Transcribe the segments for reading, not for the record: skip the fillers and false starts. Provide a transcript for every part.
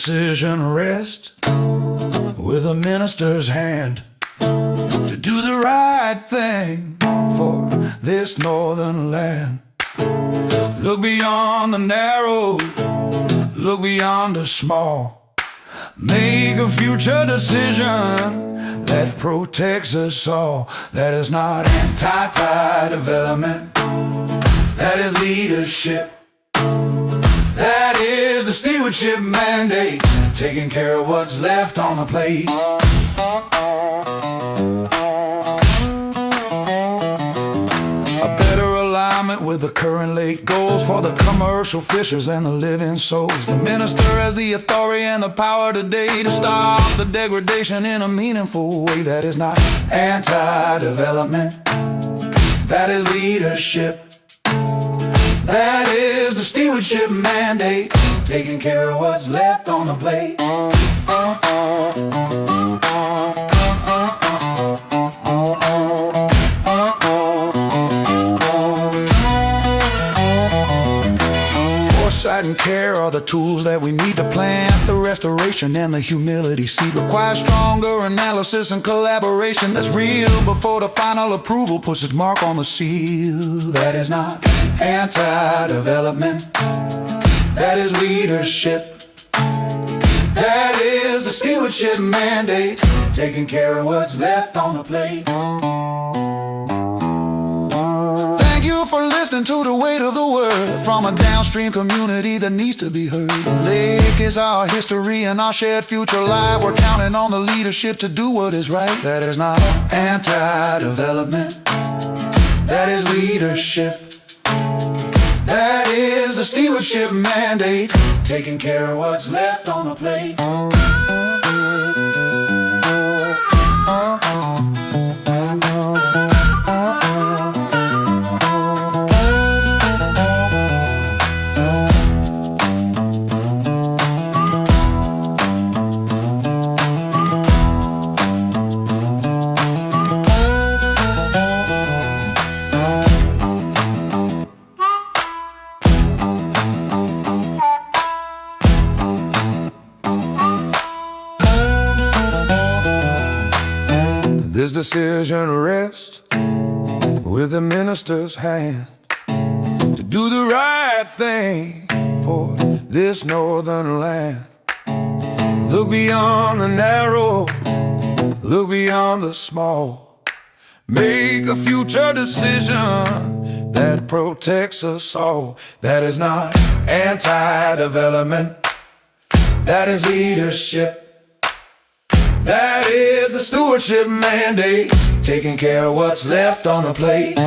decision rests with the minister's hand to do the right thing for this northern land. Look beyond the narrow, look beyond the small. Make a future decision that protects us all. That is not anti-development, that is leadership. That is the stewardship mandate, taking care of what's left on the plate. A better alignment with the current lake goals for the commercial fishers and the living souls. The minister has the authority and the power today to stop the degradation in a meaningful way. That is not anti-development, that is leadership. That is the stewardship mandate, taking care of what's left on the plate. Foresight and care are the tools that we need to plant the restoration and the humility seed. Requires stronger analysis and collaboration that's real before the final approval puts its mark on the seal. That is not anti-development, that is leadership. That is the stewardship mandate, taking care of what's left on the plate. Thank you for listening to the weight of the word from a downstream community that needs to be heard. The lake is our history and our shared future life. We're counting on the leadership to do what is right. That is not anti-development, that is leadership. That is the stewardship mandate, taking care of what's left on the plate. This decision rests with the minister's hand to do the right thing for this northern land. Look beyond the narrow, look beyond the small. Make a future decision that protects us all. That is not anti-development, that is leadership. That is the stewardship mandate, taking care of what's left on the plate.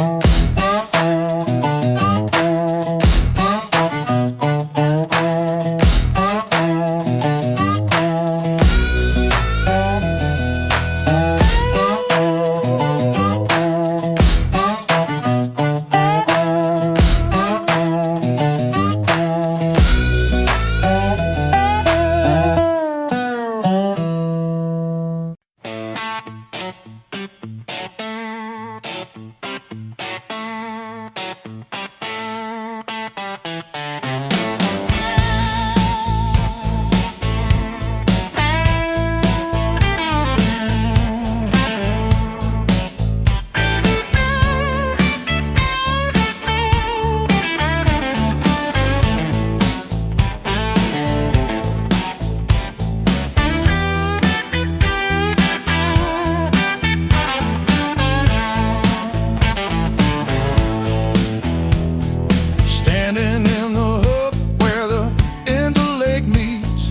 Standing in the hub where the Interlake meets,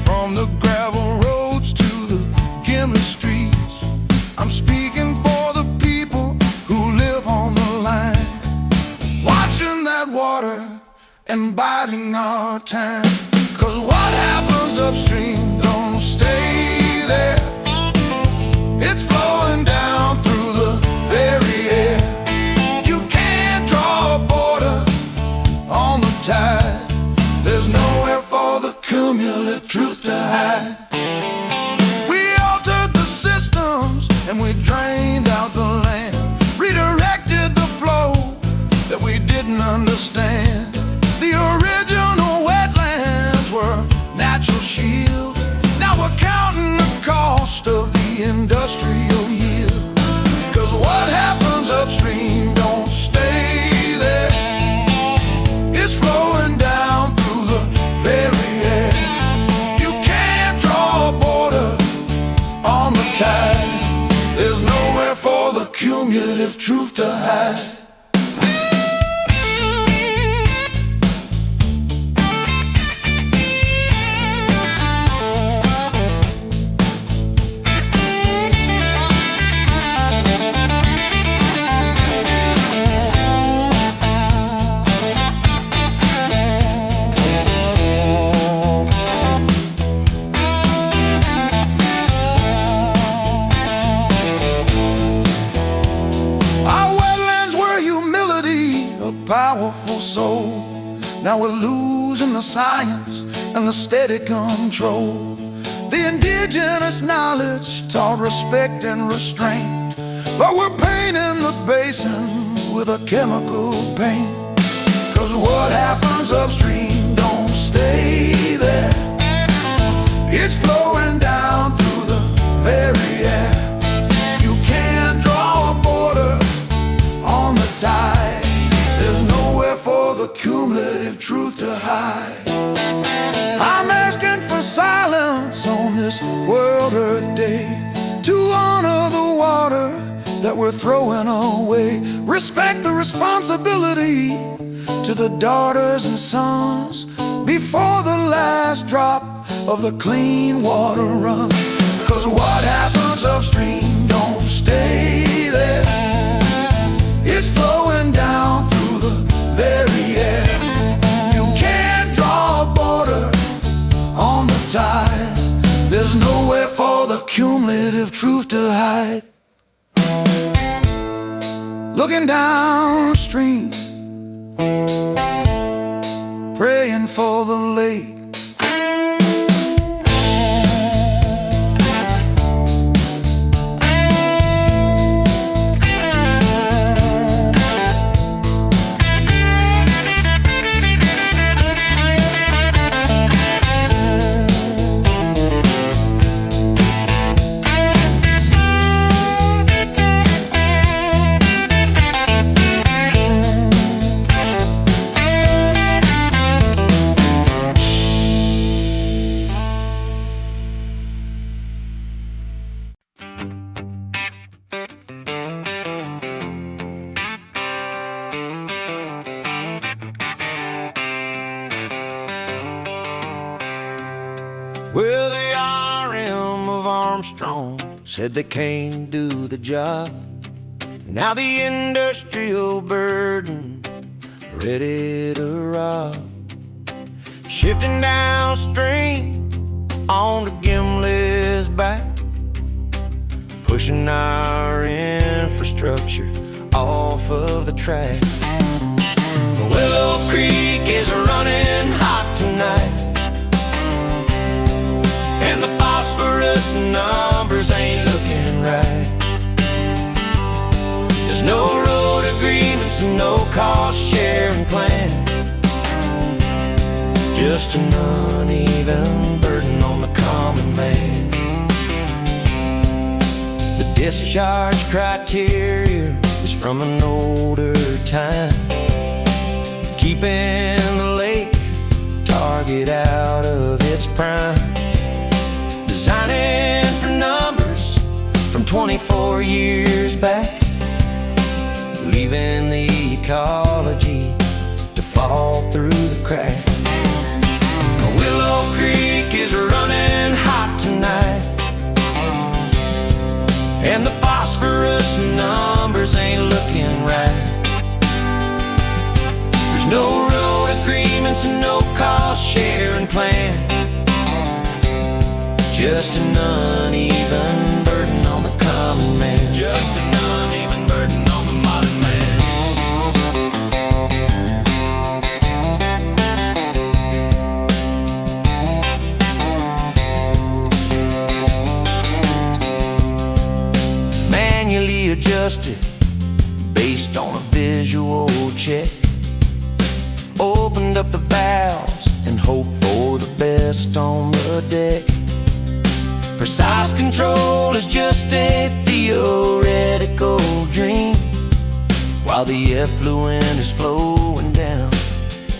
from the gravel roads to the Gimli streets, I'm speaking for the people who live on the line, watching that water and biding our time. 'Cause what happens upstream don't stay there, it's flowing down through the very air. You can't draw a border on the tide, there's nowhere for the cumulative truth to hide. We altered the systems and we drained out the land, redirected the flow that we didn't understand. The original wetlands were natural shields. cumulative truth to hide. Powerful soul. Now we're losing the science and the steady control. The indigenous knowledge taught respect and restraint, but we're painting the basin with a chemical paint. Cause what happens upstream don't stay there. It's flowing down through the very air. You can't draw a border on the tide. There's nowhere for the cumulative truth to hide. I'm asking for silence on this World Earth Day, to honor the water that we're throwing away. Respect the responsibility to the daughters and sons before the last drop of the clean water runs. Cause what happens upstream don't stay there. It's flowing down through the very air. You can't draw a border on the tide. There's nowhere for the cumulative truth to hide. Looking downstream, praying for the lake. Well, the RM of Armstrong said they can't do the job. Now the industrial burden ready to rob. Shifting downstream on to Gimli's back, pushing our infrastructure off of the track. Willow Creek is running hot tonight, and the phosphorus numbers ain't looking right. There's no road agreements and no cost sharing plan, just an uneven burden on the common man. The discharge criteria is from an older time, keeping the lake target out of its prime. Designing for numbers from 24 years back, leaving the ecology to fall through the cracks. Willow Creek is running hot tonight, and the phosphorus numbers ain't looking right. There's no road agreements and no cost sharing plan, just an uneven burden on the common man. Just an uneven burden on the modern man. Manually adjusted based on a visual check. Opened up the valves and hoped for the best on the deck. Precise control is just a theoretical dream, while the effluent is flowing down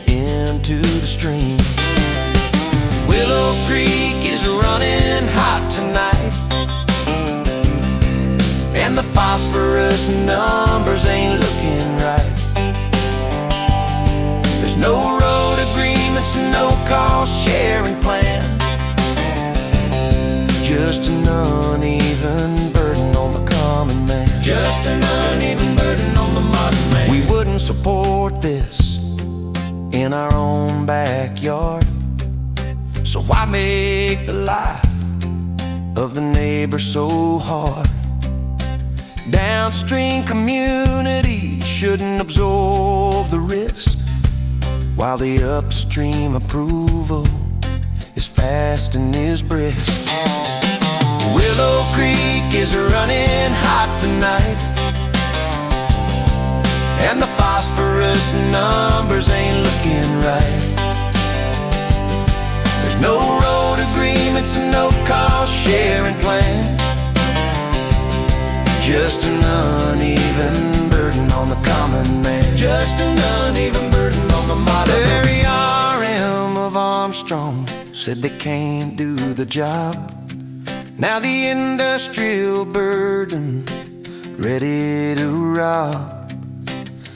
into the stream. Willow Creek is running hot tonight, and the phosphorus numbers support this in our own backyard. So why make the life of the neighbor so hard? Downstream community shouldn't absorb the risk, while the upstream approval is fast and is brisk. Willow Creek is running hot tonight, and the phosphorus numbers ain't looking right. There's no road agreements and no cost sharing plan, just an uneven burden on the common man. Just an uneven burden on the modern. Larry R.M. of Armstrong said they can't do the job. Now the industrial burden ready to rob,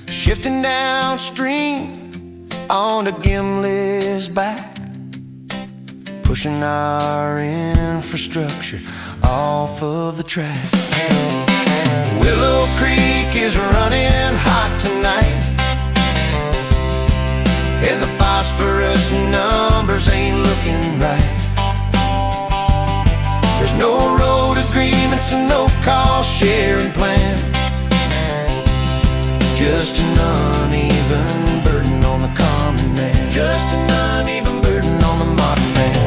shifting downstream onto Gimli's back, pushing our infrastructure off of the track. Willow Creek is running hot tonight, and the phosphorus numbers ain't looking right. There's no road agreements and no cost sharing plan, just an uneven burden on the common man. Just an uneven burden on the modern man.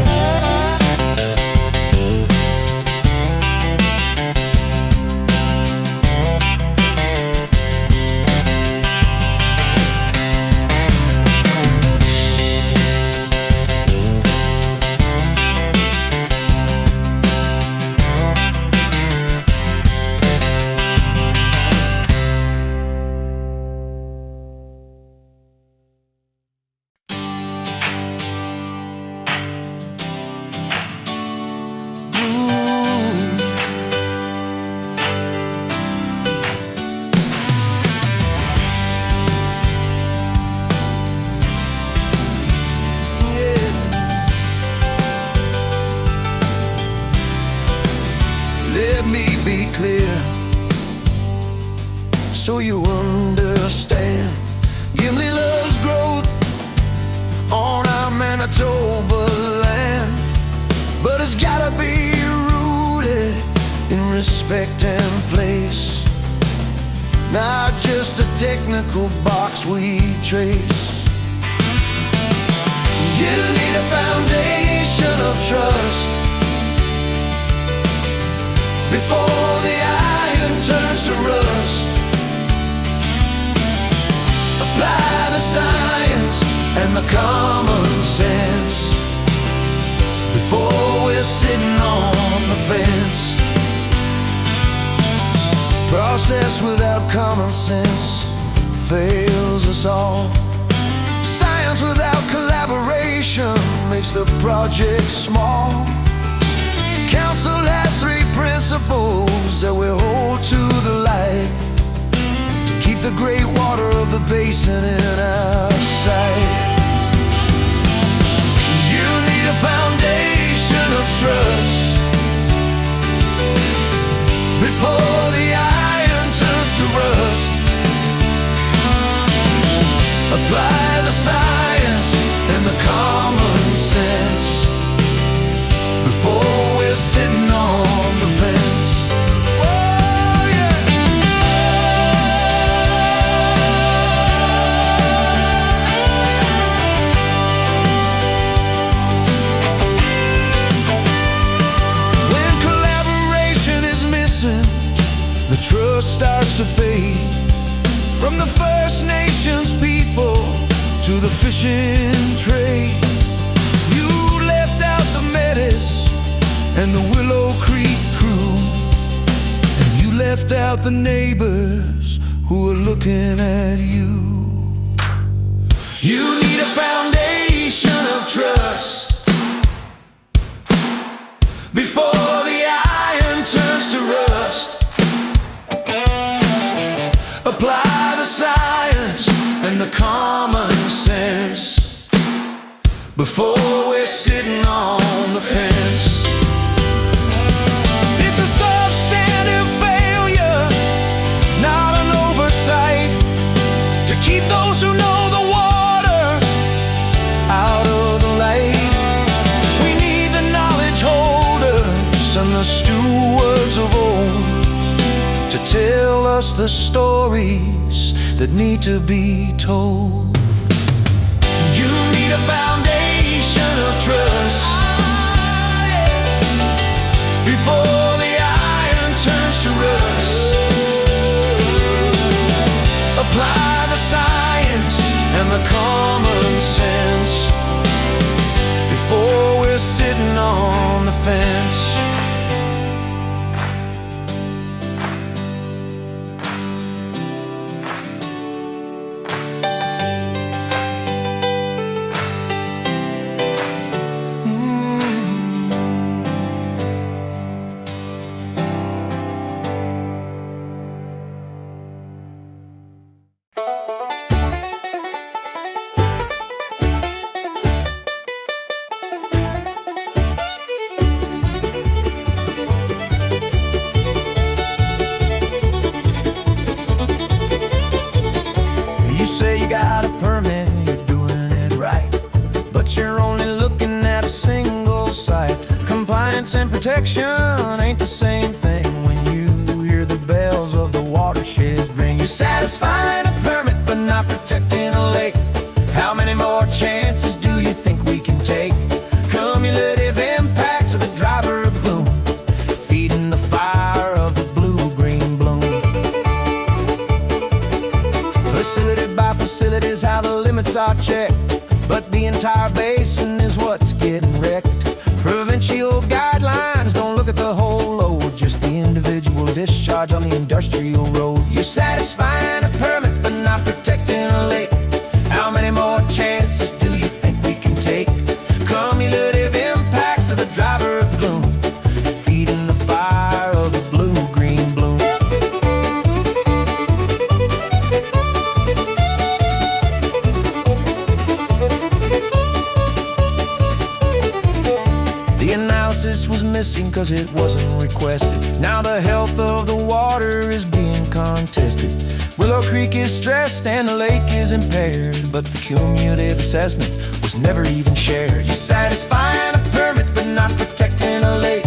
Let me be clear so you understand. Gimli loves growth on our Manitoba land, but it's gotta be rooted in respect and place, not just a technical box we trace. You need a foundation of trust before the iron turns to rust. Apply the science and the common sense before we're sitting on the fence. Process without common sense fails us all. Science without collaboration makes the project small. Council has 3 principles that we hold to the light, to keep the great water of the basin in our sight. You need a foundation of trust before the iron turns to rust. Apply the science and the common sense before we're sitting on the fence. Oh yeah. When collaboration is missing, the trust starts to fade. From the First Nations people to the fishing trade, you left out the Metis and the Willow Creek crew, and you left out the neighbors who are looking at you. You need a foundation of trust before the iron turns to rust. Apply the science and the common sense before we're sitting on the fence. It's a substantive failure, not an oversight, to keep the stories that need to be told. You need a foundation of trust before the iron turns to rust. Apply the science and the common sense before we're sitting on the fence. You say you got a permit, you're doing it right, but you're only looking at a single site. Compliance and protection ain't the same thing when you hear the bells of the watershed ring. You're satisfying a permit but not protecting a lake. How many more chances do you think we can take? Cumulative impacts of the driver of bloom, feeding the fire of the blue-green bloom. Facility by facility is how the limits are checked, but the entire basin is what's getting wrecked. Provincial guidelines don't look at the whole load, just the individual discharge on the industrial road. You're satisfying a permit but not protecting a lake. How many more chances do you think we can take? Cumulative impacts of the driver of bloom, feeding the fire of the blue-green bloom. The analysis was missing cause it wasn't requested. Now the health of the water is being contested. Willow Creek is stressed and the lake is impaired, but the cumulative assessment was never even shared. You're satisfying a permit but not protecting a lake.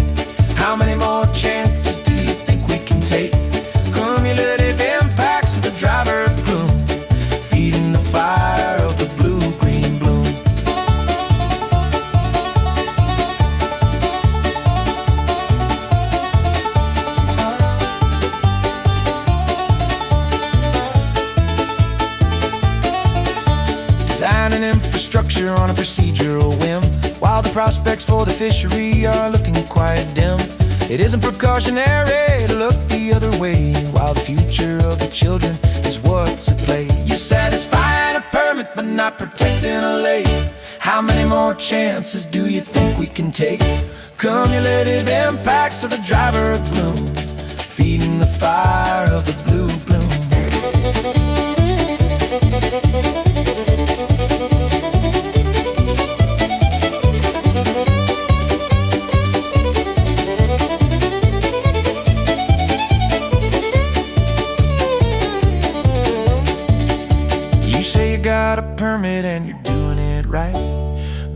How many more chances do you think we can take? Cumulative impacts of the driver of bloom, feeding the fire of the blue-green bloom. Designing infrastructure on a procedural whim, while the prospects for the fishery are looking quite dim. It isn't precautionary to look the other way, while the future of the children is what's at play. You're satisfying a permit but not protecting a lake. How many more chances do you think we can take? Cumulative impacts of the driver of bloom, feeding the fire of the blue bloom. Got a permit and you're doing it right,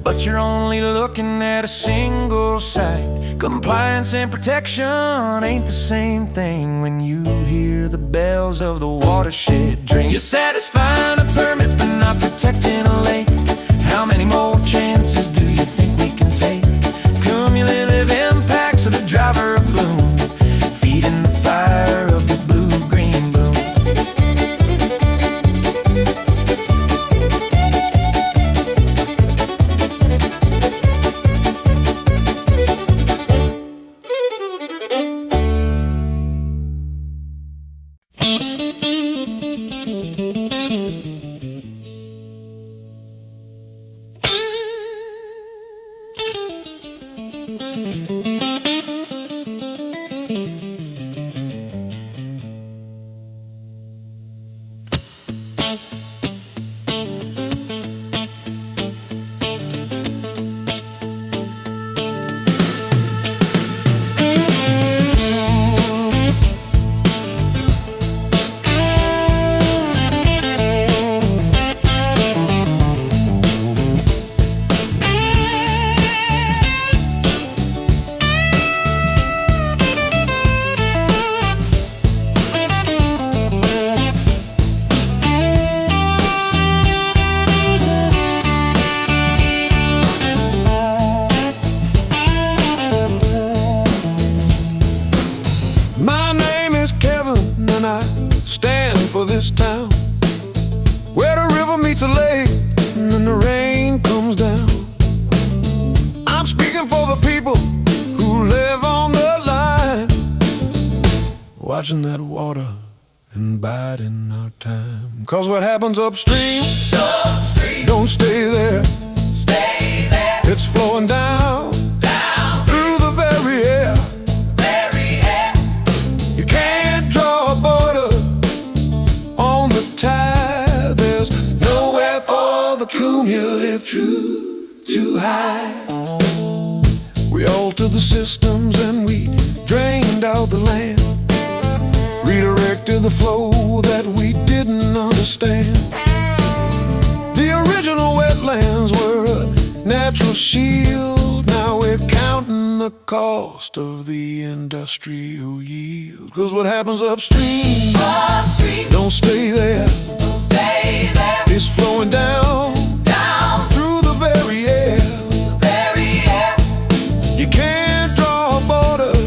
but you're only looking at a single site. Compliance and protection ain't the same thing when you hear the bells of the watershed ring. You're satisfying a permit but not protecting a lake. How many more chances do you think we can take? Cumulative impacts of the driver of bloom, feeding the fire of the blue-green bloom. streets are late and then the rain comes down. I'm speaking for the people who live on the line, watching that water and biding our time. 'Cause what happens upstream, don't stay there. It's flowing down through the very air. You can't draw a border on the tide. There's nowhere for the cumulative truth to hide. We altered the systems and we drained out the land, redirected the flow that we didn't understand. The original wetlands were a natural shield. Now we're counting the cost of the industrial yield. 'Cause what happens upstream, don't stay there. It's flowing down through the very air. You can't draw a border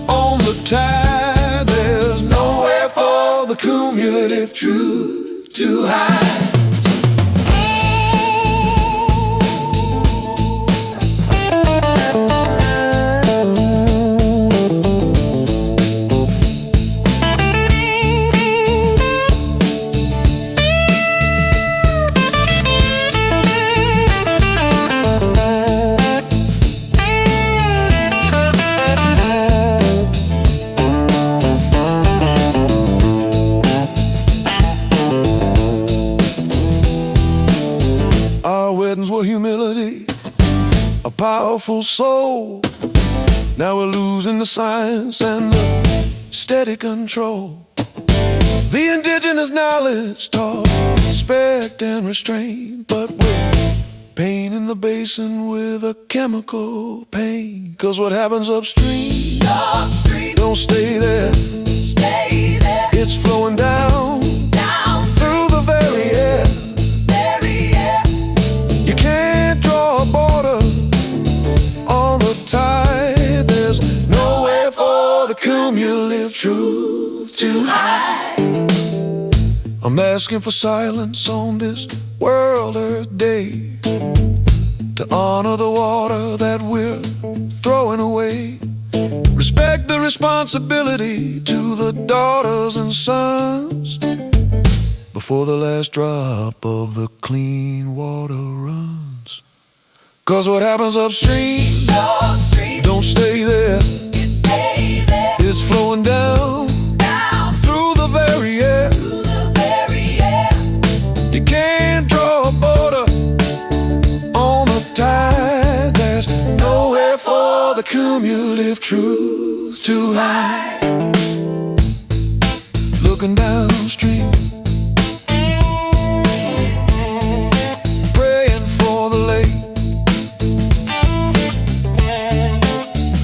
on the tide. There's nowhere for the cumulative truth to hide. Humility, a powerful soul. Now we're losing the science and the steady control. The indigenous knowledge taught respect and restraint, but we're painting the basin with a chemical paint. 'Cause what happens upstream, don't stay there. It's flowing down through the very air. You can't draw a border on the tide. There's nowhere for the cumulative truth to hide. I'm asking for silence on this World Earth Day, to honor the water that we're throwing away. Respect the responsibility to the daughters and sons before the last drop of the clean water runs. 'Cause what happens upstream, don't stay there. It's flowing down through the very air. You can't draw a border on the tide. There's nowhere for the cumulative truth to hide. Looking downstream, praying for the lake.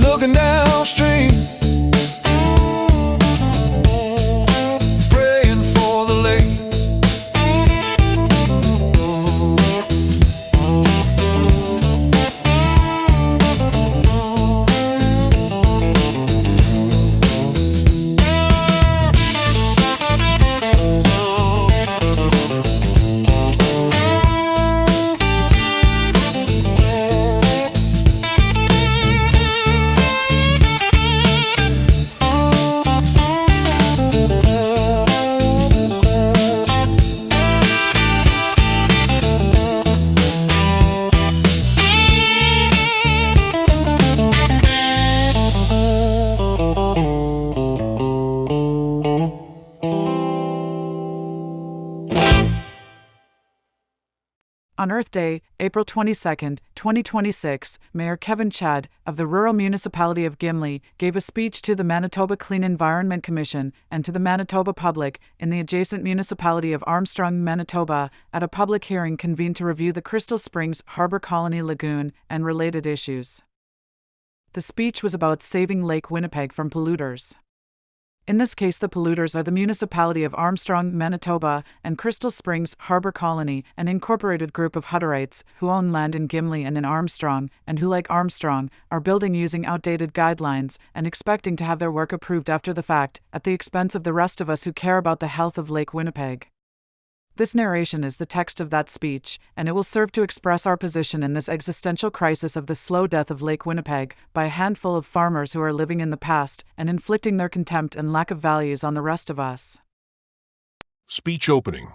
Looking downstream, praying for the lake. On Earth Day, April 22, 2026, Mayor Kevin Chudd of the rural municipality of Gimli gave a speech to the Manitoba Clean Environment Commission and to the Manitoba public in the adjacent municipality of Armstrong, Manitoba, at a public hearing convened to review the Crystal Springs Harbour Colony Lagoon and related issues. The speech was about saving Lake Winnipeg from polluters. In this case, the polluters are the municipality of Armstrong, Manitoba, and Crystal Springs Harbour Colony, an incorporated group of Hutterites who own land in Gimli and in Armstrong, and who, like Armstrong, are building using outdated guidelines and expecting to have their work approved after the fact, at the expense of the rest of us who care about the health of Lake Winnipeg. This narration is the text of that speech, and it will serve to express our position in this existential crisis of the slow death of Lake Winnipeg by a handful of farmers who are living in the past and inflicting their contempt and lack of values on the rest of us. Speech opening.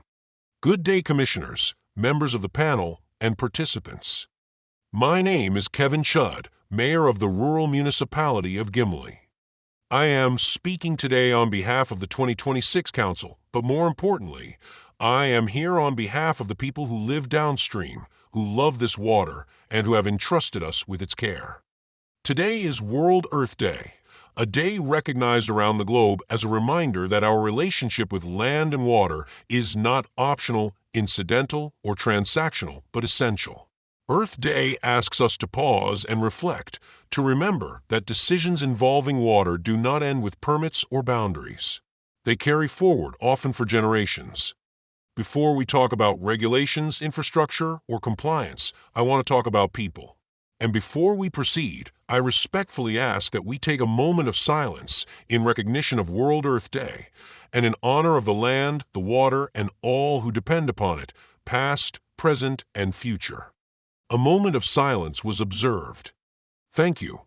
Good day, commissioners, members of the panel, and participants. My name is Kevin Chudd, Mayor of the Rural Municipality of Gimli. I am speaking today on behalf of the 2026 Council, but more importantly, I am here on behalf of the people who live downstream, who love this water, and who have entrusted us with its care. Today is World Earth Day, a day recognized around the globe as a reminder that our relationship with land and water is not optional, incidental, or transactional, but essential. Earth Day asks us to pause and reflect, to remember that decisions involving water do not end with permits or boundaries. They carry forward, often for generations. Before we talk about regulations, infrastructure, or compliance, I want to talk about people. And before we proceed, I respectfully ask that we take a moment of silence in recognition of World Earth Day and in honor of the land, the water, and all who depend upon it, past, present, and future. A moment of silence was observed. Thank you.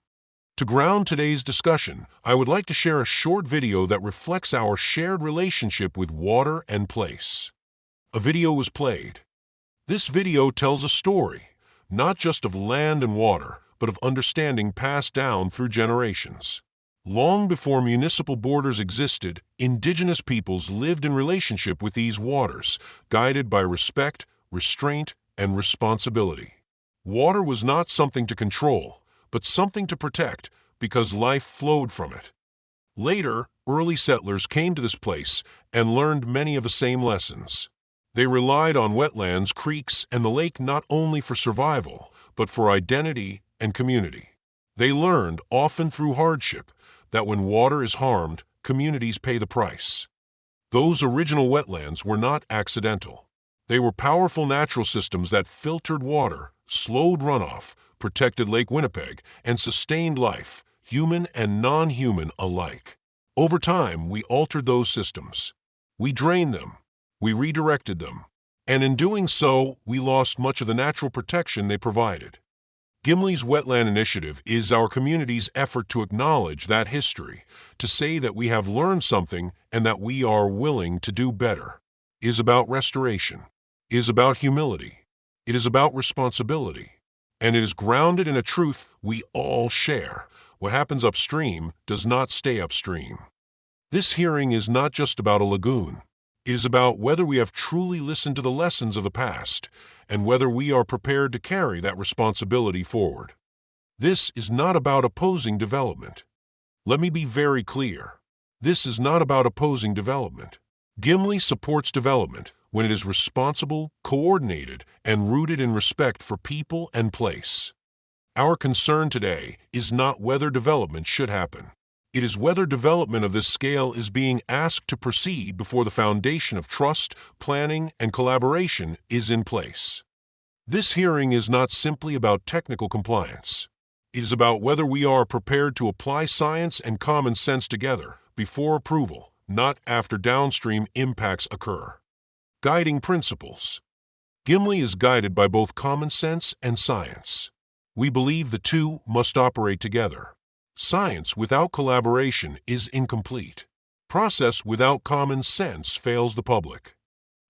To ground today's discussion, I would like to share a short video that reflects our shared relationship with water and place. A video was played. This video tells a story, not just of land and water, but of understanding passed down through generations. Long before municipal borders existed, indigenous peoples lived in relationship with these waters, guided by respect, restraint, and responsibility. Water was not something to control, but something to protect, because life flowed from it. Later, early settlers came to this place and learned many of the same lessons. They relied on wetlands, creeks, and the lake not only for survival, but for identity and community. They learned, often through hardship, that when water is harmed, communities pay the price. Those original wetlands were not accidental. They were powerful natural systems that filtered water, slowed runoff, protected Lake Winnipeg, and sustained life, human and non-human alike. Over time, we altered those systems. We drained them. We redirected them. And in doing so, we lost much of the natural protection they provided. Gimli's Wetland Initiative is our community's effort to acknowledge that history, to say that we have learned something and that we are willing to do better. It is about restoration. It is about humility. It is about responsibility. And it is grounded in a truth we all share. What happens upstream does not stay upstream. This hearing is not just about a lagoon. It is about whether we have truly listened to the lessons of the past and whether we are prepared to carry that responsibility forward. This is not about opposing development. Let me be very clear. This is not about opposing development. Gimli supports development when it is responsible, coordinated, and rooted in respect for people and place. Our concern today is not whether development should happen. It is whether development of this scale is being asked to proceed before the foundation of trust, planning, and collaboration is in place. This hearing is not simply about technical compliance. It is about whether we are prepared to apply science and common sense together before approval, not after downstream impacts occur. Guiding principles. Gimli is guided by both common sense and science. We believe the two must operate together. Science without collaboration is incomplete. Process without common sense fails the public.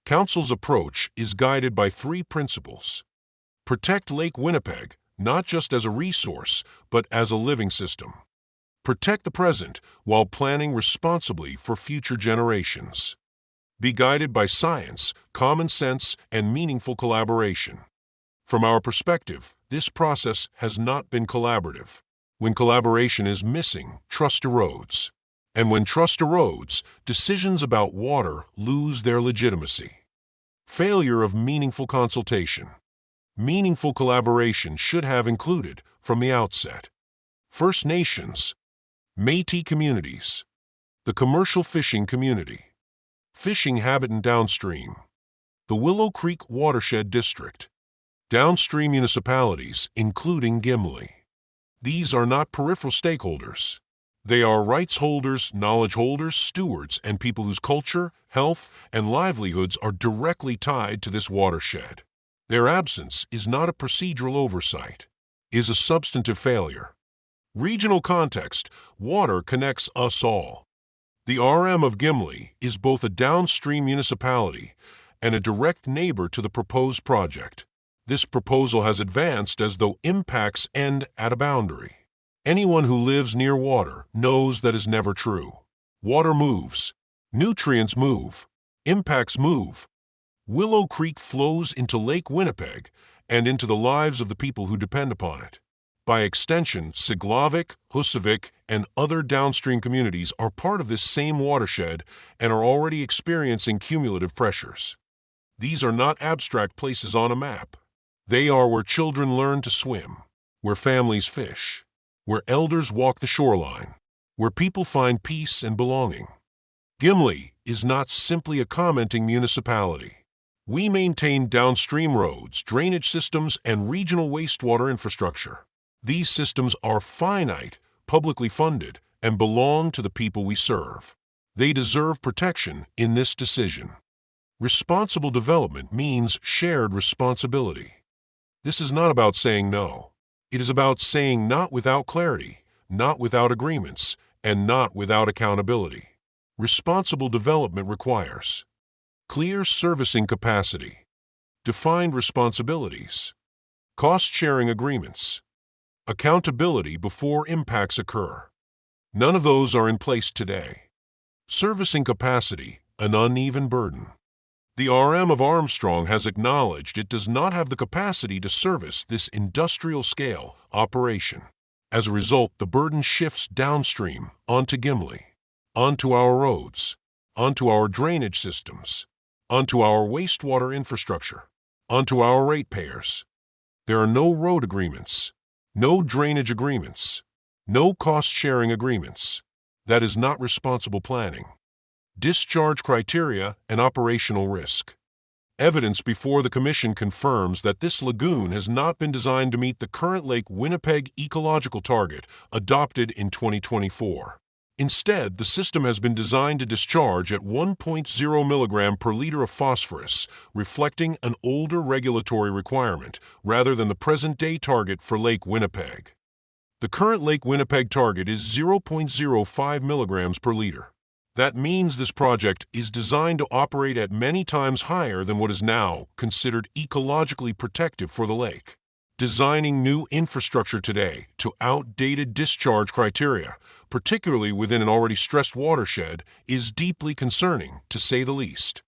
Council's approach is guided by three principles. Protect Lake Winnipeg, not just as a resource, but as a living system. Protect the present while planning responsibly for future generations. Be guided by science, common sense, and meaningful collaboration. From our perspective, this process has not been collaborative. When collaboration is missing, trust erodes. And when trust erodes, decisions about water lose their legitimacy. Failure of meaningful consultation. Meaningful collaboration should have included, from the outset, First Nations, Métis communities, the commercial fishing community, fishing habitant downstream, the Willow Creek Watershed District, downstream municipalities, including Gimli. These are not peripheral stakeholders. They are rights holders, knowledge holders, stewards, and people whose culture, health, and livelihoods are directly tied to this watershed. Their absence is not a procedural oversight, it is a substantive failure. Regional context: water connects us all. The RM of Gimli is both a downstream municipality and a direct neighbor to the proposed project. This proposal has advanced as though impacts end at a boundary. Anyone who lives near water knows that is never true. Water moves. Nutrients move. Impacts move. Willow Creek flows into Lake Winnipeg and into the lives of the people who depend upon it. By extension, Siglavik, Husavik, and other downstream communities are part of this same watershed and are already experiencing cumulative pressures. These are not abstract places on a map. They are where children learn to swim, where families fish, where elders walk the shoreline, where people find peace and belonging. Gimli is not simply a commenting municipality. We maintain downstream roads, drainage systems, and regional wastewater infrastructure. These systems are finite, publicly funded, and belong to the people we serve. They deserve protection in this decision. Responsible development means shared responsibility. This is not about saying no. It is about saying not without clarity, not without agreements, and not without accountability. Responsible development requires clear servicing capacity, defined responsibilities, cost-sharing agreements, accountability before impacts occur. None of those are in place today. Servicing capacity, an uneven burden. The RM of Armstrong has acknowledged it does not have the capacity to service this industrial-scale operation. As a result, the burden shifts downstream onto Gimli, onto our roads, onto our drainage systems, onto our wastewater infrastructure, onto our ratepayers. There are no road agreements, no drainage agreements, no cost-sharing agreements. That is not responsible planning. Discharge criteria and operational risk. Evidence before the Commission confirms that this lagoon has not been designed to meet the current Lake Winnipeg ecological target adopted in 2024. Instead, the system has been designed to discharge at 1.0 milligram per liter of phosphorus, reflecting an older regulatory requirement rather than the present-day target for Lake Winnipeg. The current Lake Winnipeg target is 0.05 milligrams per liter. That means this project is designed to operate at many times higher than what is now considered ecologically protective for the lake. Designing new infrastructure today to outdated discharge criteria, particularly within an already stressed watershed, is deeply concerning, to say the least.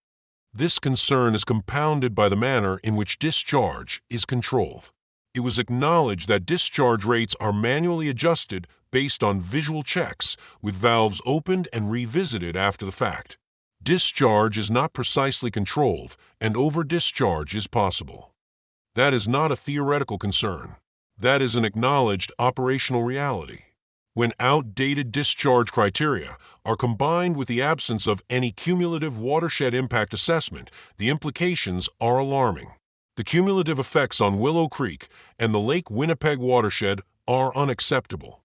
This concern is compounded by the manner in which discharge is controlled. It was acknowledged that discharge rates are manually adjusted based on visual checks, with valves opened and revisited after the fact. Discharge is not precisely controlled, and over-discharge is possible. That is not a theoretical concern. That is an acknowledged operational reality. When outdated discharge criteria are combined with the absence of any cumulative watershed impact assessment, the implications are alarming. The cumulative effects on Willow Creek and the Lake Winnipeg watershed are unacceptable.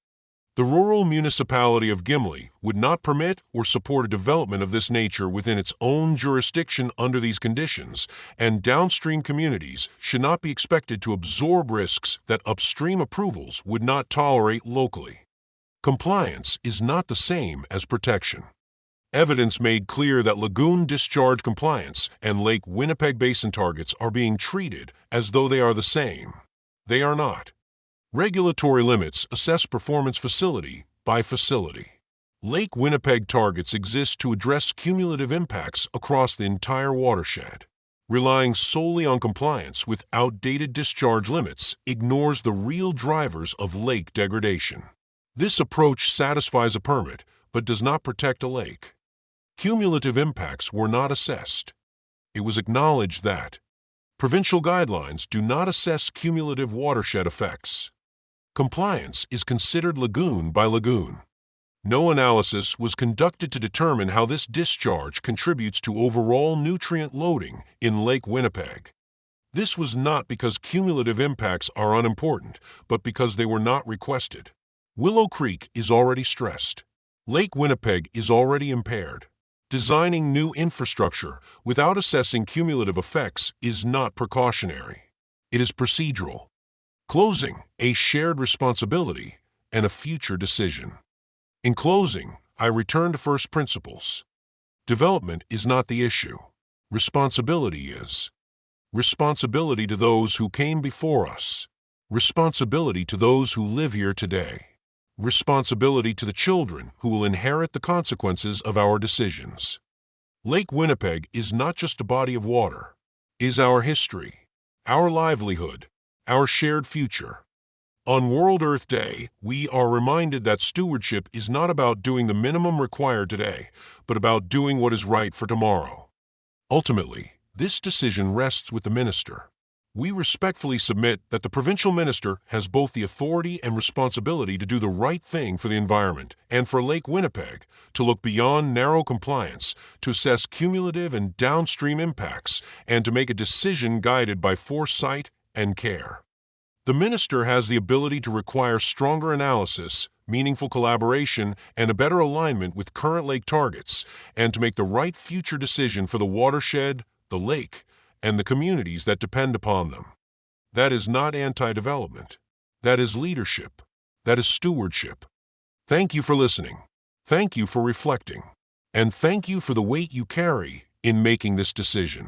The rural municipality of Gimli would not permit or support a development of this nature within its own jurisdiction under these conditions, and downstream communities should not be expected to absorb risks that upstream approvals would not tolerate locally. Compliance is not the same as protection. Evidence made clear that Lagoon discharge compliance and Lake Winnipeg basin targets are being treated as though they are the same. They are not. Regulatory limits assess performance facility by facility. Lake Winnipeg targets exist to address cumulative impacts across the entire watershed. Relying solely on compliance with outdated discharge limits ignores the real drivers of lake degradation. This approach satisfies a permit but does not protect a lake. Cumulative impacts were not assessed. It was acknowledged that provincial guidelines do not assess cumulative watershed effects. Compliance is considered lagoon by lagoon. No analysis was conducted to determine how this discharge contributes to overall nutrient loading in Lake Winnipeg. This was not because cumulative impacts are unimportant, but because they were not requested. Willow Creek is already stressed. Lake Winnipeg is already impaired. Designing new infrastructure without assessing cumulative effects is not precautionary. It is procedural. Closing, a shared responsibility and a future decision. In closing, I return to first principles. Development is not the issue. Responsibility is. Responsibility to those who came before us. Responsibility to those who live here today. Responsibility to the children who will inherit the consequences of our decisions. Lake Winnipeg is not just a body of water. It is our history, our livelihood, our shared future. On World Earth Day, we are reminded that stewardship is not about doing the minimum required today, but about doing what is right for tomorrow. Ultimately, this decision rests with the minister. We respectfully submit that the provincial minister has both the authority and responsibility to do the right thing for the environment and for Lake Winnipeg, to look beyond narrow compliance, to assess cumulative and downstream impacts, and to make a decision guided by foresight and care. The minister has the ability to require stronger analysis, meaningful collaboration, and a better alignment with current lake targets, and to make the right future decision for the watershed, the lake, and the communities that depend upon them. That is not anti-development. That is leadership. That is stewardship. Thank you for listening. Thank you for reflecting. And thank you for the weight you carry in making this decision.